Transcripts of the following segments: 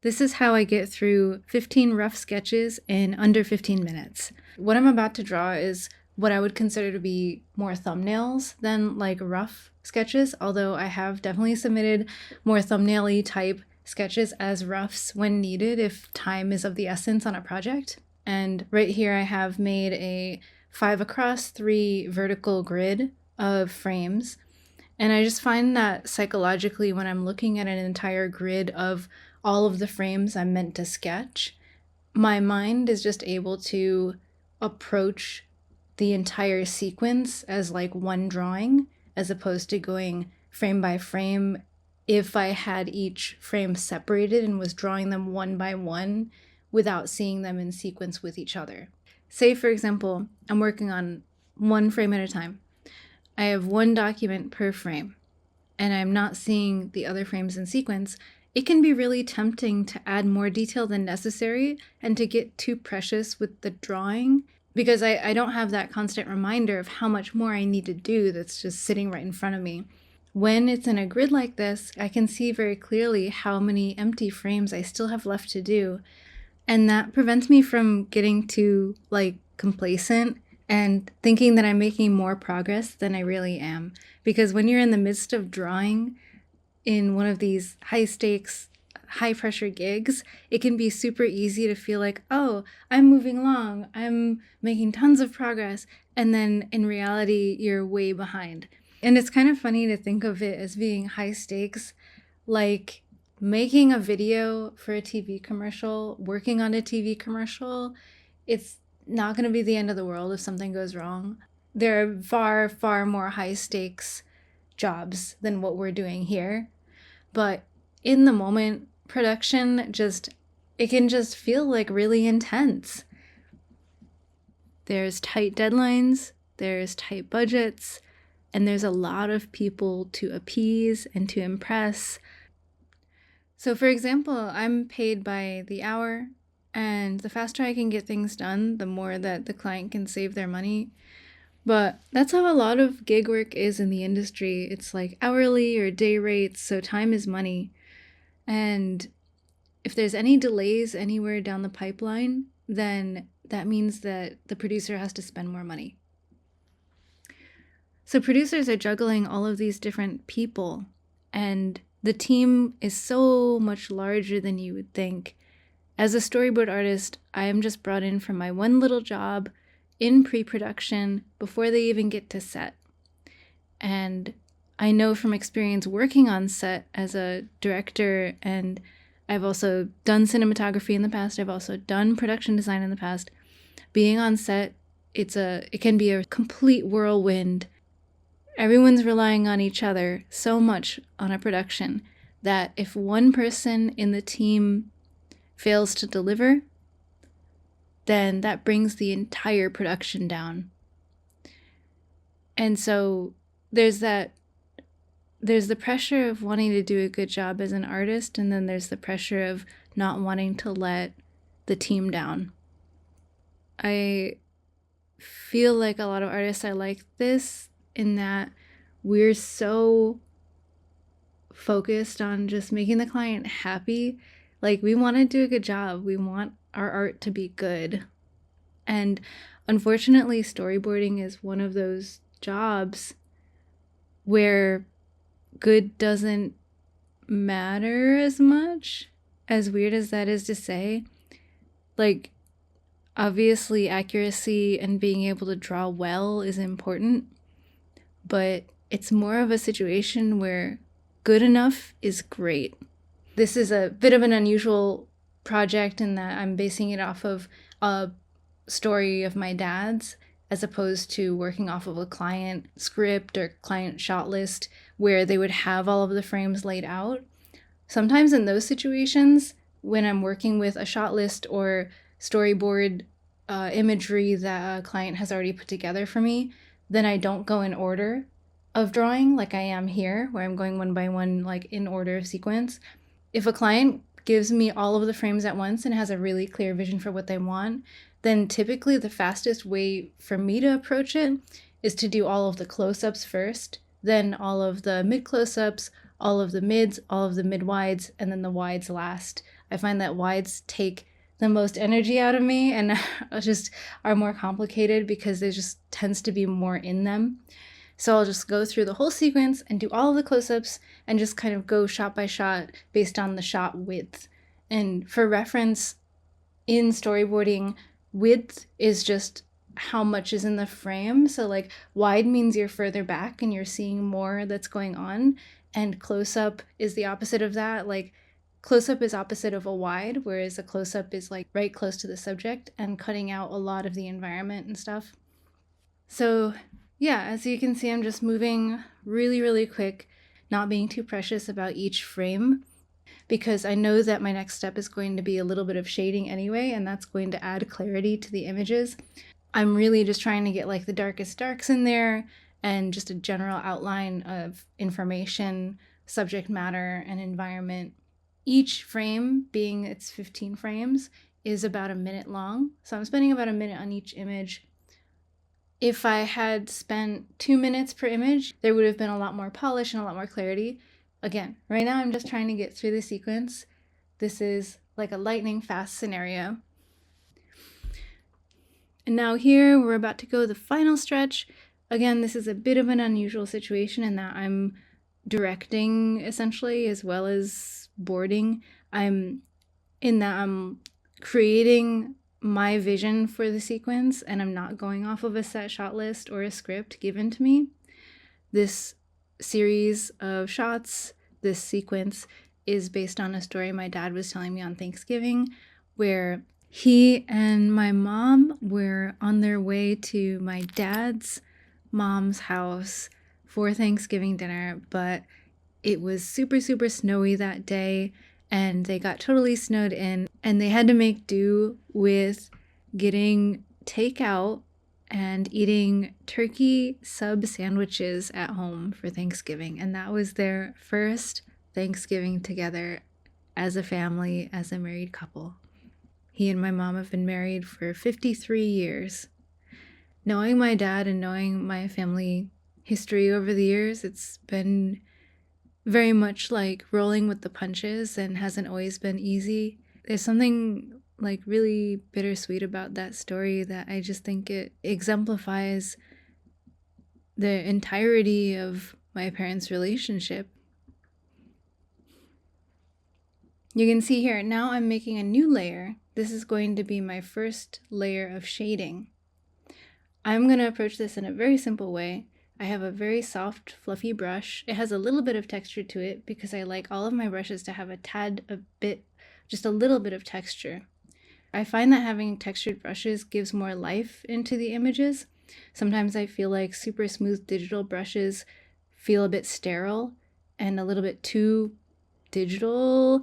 This is how I get through 15 rough sketches in under 15 minutes. What I'm about to draw is what I would consider to be more thumbnails than like rough sketches, although I have definitely submitted more thumbnail-y type sketches as roughs when needed if time is of the essence on a project. And right here I have made a 5x3 vertical grid of frames. And I just find that psychologically when I'm looking at an entire grid of all of the frames I'm meant to sketch, my mind is just able to approach the entire sequence as like one drawing, as opposed to going frame by frame if I had each frame separated and was drawing them one by one without seeing them in sequence with each other. Say, for example, I'm working on one frame at a time. I have one document per frame, and I'm not seeing the other frames in sequence. It can be really tempting to add more detail than necessary and to get too precious with the drawing because I don't have that constant reminder of how much more I need to do that's just sitting right in front of me. When it's in a grid like this, I can see very clearly how many empty frames I still have left to do, and that prevents me from getting too complacent and thinking that I'm making more progress than I really am. Because when you're in the midst of drawing in one of these high stakes, high pressure gigs, it can be super easy to feel like, oh, I'm moving along, I'm making tons of progress, and then in reality, you're way behind. And it's kind of funny to think of it as being high stakes, like making a video for a TV commercial, working on a TV commercial. It's not going to be the end of the world if something goes wrong. There are far, far more high stakes jobs than what we're doing here. But in the moment, production it can just feel like really intense. There's tight deadlines, there's tight budgets, and there's a lot of people to appease and to impress. So for example, I'm paid by the hour, and the faster I can get things done, the more that the client can save their money. But that's how a lot of gig work is in the industry. It's like hourly or day rates, so time is money. And if there's any delays anywhere down the pipeline, then that means that the producer has to spend more money. So producers are juggling all of these different people, and the team is so much larger than you would think. As a storyboard artist, I am just brought in for my one little job in pre-production before they even get to set. And I know from experience working on set as a director, and I've also done cinematography in the past, I've also done production design in the past, being on set, it can be a complete whirlwind. Everyone's relying on each other so much on a production that if one person in the team fails to deliver, then that brings the entire production down. And so there's the pressure of wanting to do a good job as an artist, and then there's the pressure of not wanting to let the team down. I feel like a lot of artists are like this, in that we're so focused on just making the client happy. Like, we want to do a good job. We want our art to be good. And unfortunately, storyboarding is one of those jobs where good doesn't matter as much, as weird as that is to say. Like, obviously, accuracy and being able to draw well is important, but it's more of a situation where good enough is great. This is a bit of an unusual project in that I'm basing it off of a story of my dad's, as opposed to working off of a client script or client shot list where they would have all of the frames laid out. Sometimes in those situations, when I'm working with a shot list or storyboard imagery that a client has already put together for me, then I don't go in order of drawing like I am here, where I'm going one by one, like in order of sequence. If a client gives me all of the frames at once and has a really clear vision for what they want, then typically the fastest way for me to approach it is to do all of the close-ups first, then all of the mid close-ups, all of the mids, all of the mid-wides, and then the wides last. I find that wides take the most energy out of me and just are more complicated because there just tends to be more in them. So I'll just go through the whole sequence and do all of the close-ups and just kind of go shot by shot based on the shot width. And for reference, in storyboarding, width is just how much is in the frame. So like wide means you're further back and you're seeing more that's going on, and close-up is the opposite of that. Like close-up is opposite of a wide, whereas a close-up is like right close to the subject and cutting out a lot of the environment and stuff. So yeah, as you can see, I'm just moving really, really quick, not being too precious about each frame, because I know that my next step is going to be a little bit of shading anyway, and that's going to add clarity to the images. I'm really just trying to get like the darkest darks in there and just a general outline of information, subject matter, and environment. Each frame, being it's 15 frames, is about a minute long. So I'm spending about a minute on each image. If I had spent 2 minutes per image, there would have been a lot more polish and a lot more clarity. Again, right now I'm just trying to get through the sequence. This is like a lightning fast scenario. And now here we're about to go the final stretch. Again, this is a bit of an unusual situation in that I'm directing essentially as well as boarding. I'm creating my vision for the sequence and I'm not going off of a set shot list or a script given to me. This series of shots, this sequence, is based on a story my dad was telling me on Thanksgiving, where he and my mom were on their way to my dad's mom's house for Thanksgiving dinner, but it was super, super snowy that day and they got totally snowed in and they had to make do with getting takeout and eating turkey sub sandwiches at home for Thanksgiving. And that was their first Thanksgiving together as a family, as a married couple. He and my mom have been married for 53 years. Knowing my dad and knowing my family history over the years, it's been very much like rolling with the punches and hasn't always been easy. There's something like really bittersweet about that story that I just think it exemplifies the entirety of my parents' relationship. You can see here, now I'm making a new layer. This is going to be my first layer of shading. I'm going to approach this in a very simple way. I have a very soft, fluffy brush. It has a little bit of texture to it because I like all of my brushes to have just a little bit of texture. I find that having textured brushes gives more life into the images. Sometimes I feel like super smooth digital brushes feel a bit sterile and a little bit too digital.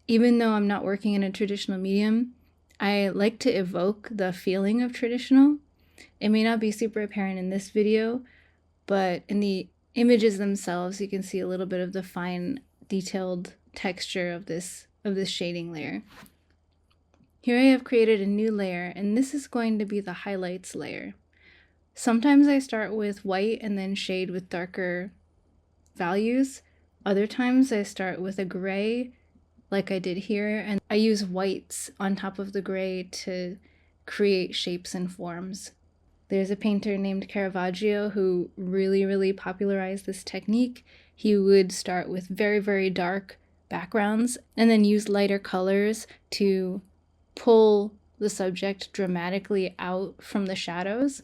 Even though I'm not working in a traditional medium, I like to evoke the feeling of traditional. It may not be super apparent in this video, but in the images themselves, you can see a little bit of the fine, detailed texture of this shading layer. Here I have created a new layer, and this is going to be the highlights layer. Sometimes I start with white and then shade with darker values. Other times I start with a gray, like I did here, and I use whites on top of the gray to create shapes and forms. There's a painter named Caravaggio who really, really popularized this technique. He would start with very, very dark backgrounds and then use lighter colors to pull the subject dramatically out from the shadows.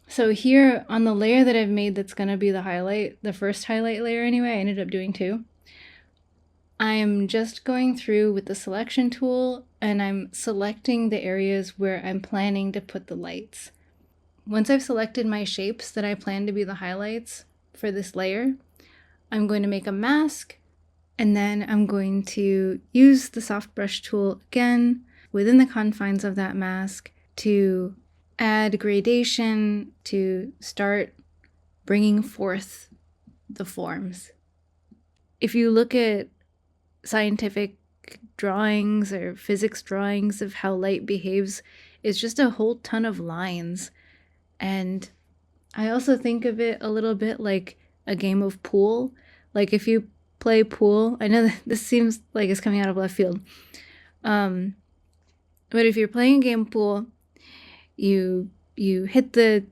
So here on the layer that I've made that's going to be the highlight, the first highlight layer anyway, I ended up doing two. I'm just going through with the selection tool and I'm selecting the areas where I'm planning to put the lights. Once I've selected my shapes that I plan to be the highlights for this layer, I'm going to make a mask and then I'm going to use the soft brush tool again within the confines of that mask to add gradation to start bringing forth the forms. If you look at scientific drawings or physics drawings of how light behaves, it's just a whole ton of lines. And I also think of it a little bit like a game of pool. Like if you play pool, I know that this seems like it's coming out of left field, But if you're playing a game pool, you hit the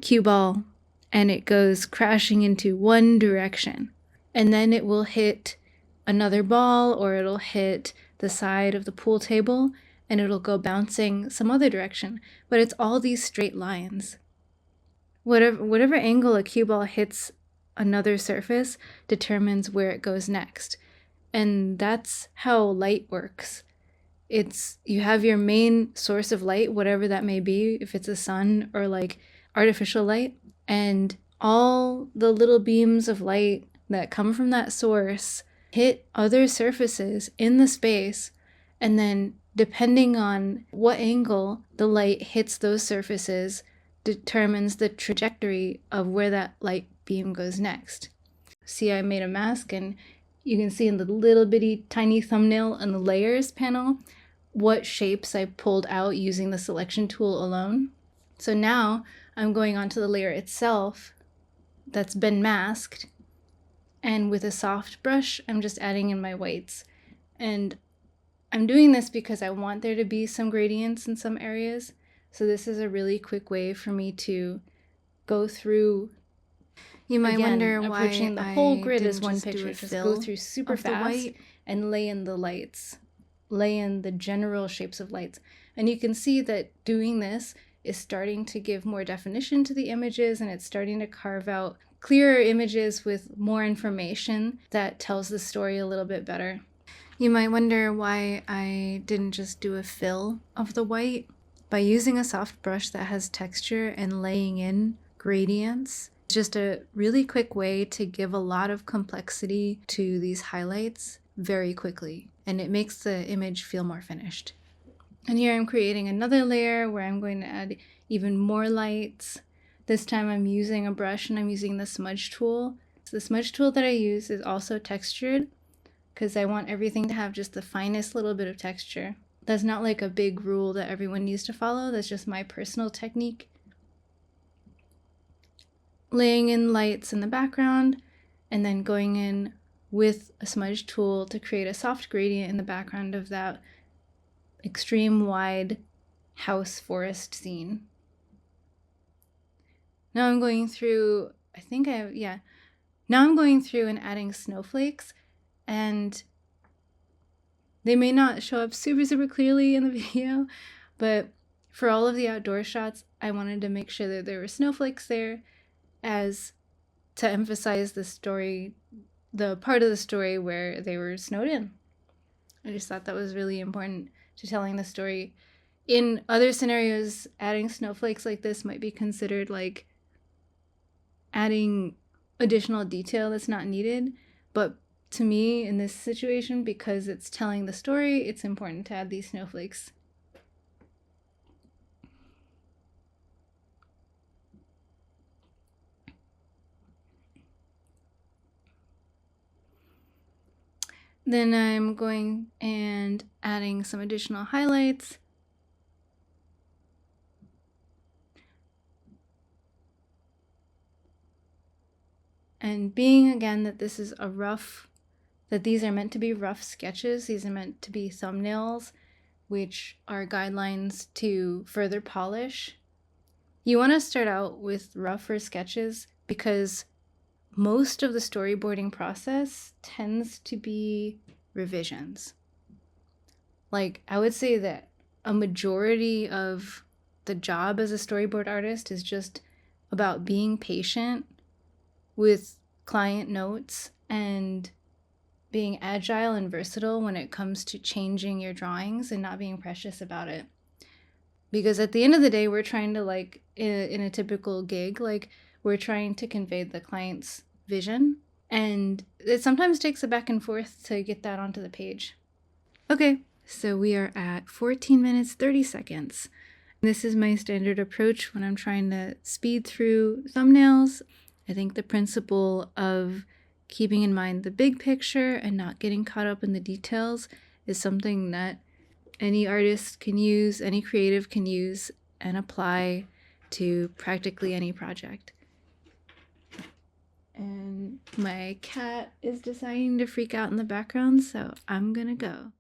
cue ball and it goes crashing into one direction. And then it will hit another ball, or it'll hit the side of the pool table and it'll go bouncing some other direction. But it's all these straight lines. Whatever angle a cue ball hits another surface determines where it goes next. And that's how light works. You have your main source of light, whatever that may be, if it's a sun or like artificial light, and all the little beams of light that come from that source hit other surfaces in the space, and then depending on what angle the light hits those surfaces determines the trajectory of where that light beam goes next. See, I made a mask, and you can see in the little bitty tiny thumbnail in the layers panel what shapes I pulled out using the selection tool alone. So now I'm going onto the layer itself that's been masked, and with a soft brush I'm just adding in my whites. And I'm doing this because I want there to be some gradients in some areas. So this is a really quick way for me to go through. You might wonder why approaching the whole grid as one picture, just go through super fast and lay in the lights, lay in the general shapes of lights. And you can see that doing this is starting to give more definition to the images, and it's starting to carve out clearer images with more information that tells the story a little bit better. You might wonder why I didn't just do a fill of the white. By using a soft brush that has texture and laying in gradients, it's just a really quick way to give a lot of complexity to these highlights very quickly, and it makes the image feel more finished. And here I'm creating another layer where I'm going to add even more lights. This time I'm using a brush and I'm using the smudge tool. So the smudge tool that I use is also textured because I want everything to have just the finest little bit of texture. That's not like a big rule that everyone needs to follow. That's just my personal technique. Laying in lights in the background and then going in with a smudge tool to create a soft gradient in the background of that extreme wide house forest scene. Now I'm going through, now I'm going through and adding snowflakes, and they may not show up super clearly in the video, but for all of the outdoor shots, I wanted to make sure that there were snowflakes there as to emphasize the story, the part of the story where they were snowed in. I just thought that was really important to telling the story. In other scenarios, adding snowflakes like this might be considered like adding additional detail that's not needed, but to me in this situation, because it's telling the story, it's important to add these snowflakes. Then I'm going and adding some additional highlights. And being again that this is that these are meant to be rough sketches, these are meant to be thumbnails, which are guidelines to further polish. You want to start out with rougher sketches because most of the storyboarding process tends to be revisions. Like, I would say that a majority of the job as a storyboard artist is just about being patient with client notes and being agile and versatile when it comes to changing your drawings and not being precious about it. Because at the end of the day, we're trying to, like, in a typical gig, like, we're trying to convey the client's vision, and it sometimes takes a back and forth to get that onto the page. Okay, so we are at 14 minutes 30 seconds. This is my standard approach when I'm trying to speed through thumbnails. I think the principle of keeping in mind the big picture and not getting caught up in the details is something that any artist can use, any creative can use and apply to practically any project. And my cat is deciding to freak out in the background, so I'm gonna go.